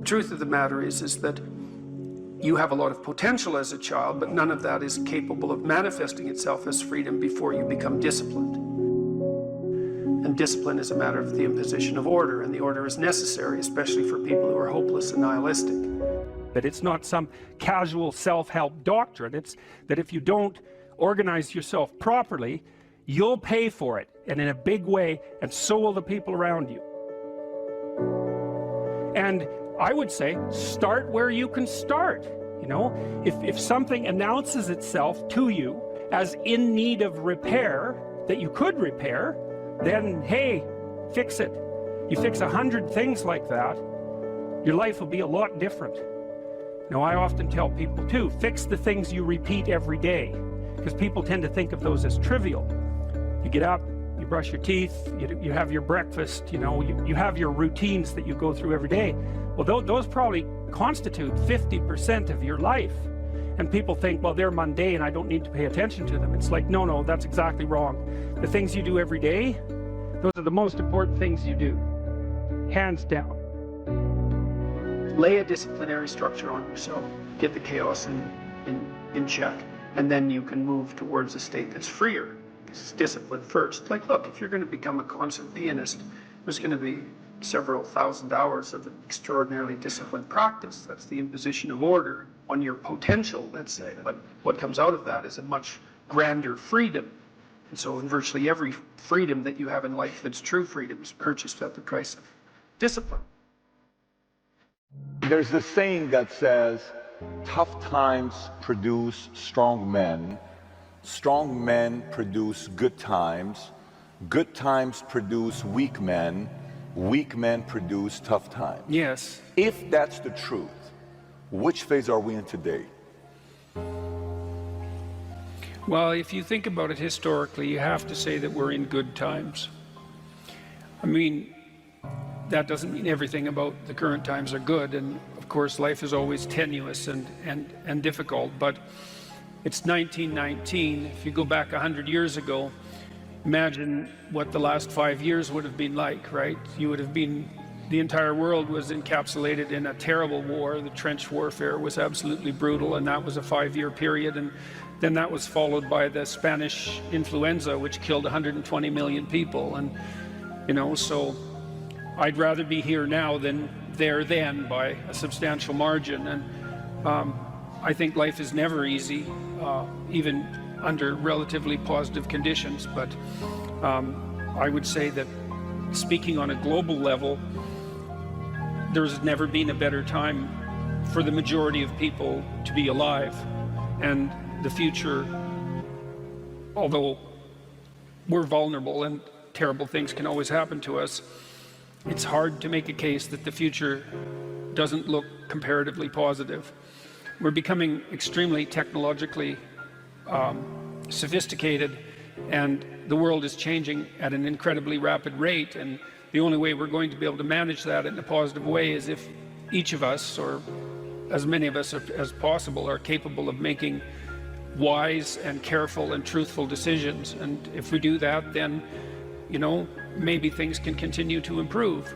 The truth of the matter is that you have a lot of potential as a child, but none of that is capable of manifesting itself as freedom before you become disciplined. And discipline is a matter of the imposition of order, and the order is necessary, especially for people who are hopeless and nihilistic. That it's not some casual self-help doctrine. It's that if you don't organize yourself properly, you'll pay for it, and in a big way, and so will the people around you. And I would say, start where you can start. You know, if something announces itself to you as in need of repair, that you could repair, then hey, fix it. You fix 100 things like that, your life will be a lot different. Now, I often tell people too, fix the things you repeat every day, because people tend to think of those as trivial. You get up, you brush your teeth, you have your breakfast, you know, you have your routines that you go through every day. Well, those probably constitute 50% of your life. And people think, well, they're mundane, I don't need to pay attention to them. It's like, no, that's exactly wrong. The things you do every day, those are the most important things you do, hands down. Lay a disciplinary structure on yourself, get the chaos in check, and then you can move towards a state that's freer. It's discipline first. Like, look, if you're going to become a concert pianist, there's going to be several thousand hours of extraordinarily disciplined practice. That's the imposition of order on your potential, let's say. But what comes out of that is a much grander freedom. And so in virtually every freedom that you have in life that's true freedom is purchased at the price of discipline. There's this saying that says, tough times produce strong men produce good times produce weak men produce tough times. Yes. If that's the truth, which phase are we in today? Well, if you think about it historically, you have to say that we're in good times. I mean, that doesn't mean everything about the current times are good, and of course life is always tenuous and difficult, but it's 1919. If you go back 100 years ago, imagine what the last 5 years would have been like, right? You would have been, the entire world was encapsulated in a terrible war. The trench warfare was absolutely brutal, and that was a 5-year period, and then that was followed by the Spanish influenza, which killed 120 million people. And you know, so I'd rather be here now than there then by a substantial margin. And I think life is never easy, even under relatively positive conditions, but I would say that speaking on a global level, there's never been a better time for the majority of people to be alive. And the future, although we're vulnerable and terrible things can always happen to us, it's hard to make a case that the future doesn't look comparatively positive. We're becoming extremely technologically sophisticated, and the world is changing at an incredibly rapid rate, and the only way we're going to be able to manage that in a positive way is if each of us, or as many of us as possible, are capable of making wise and careful and truthful decisions. And if we do that, then, you know, maybe things can continue to improve.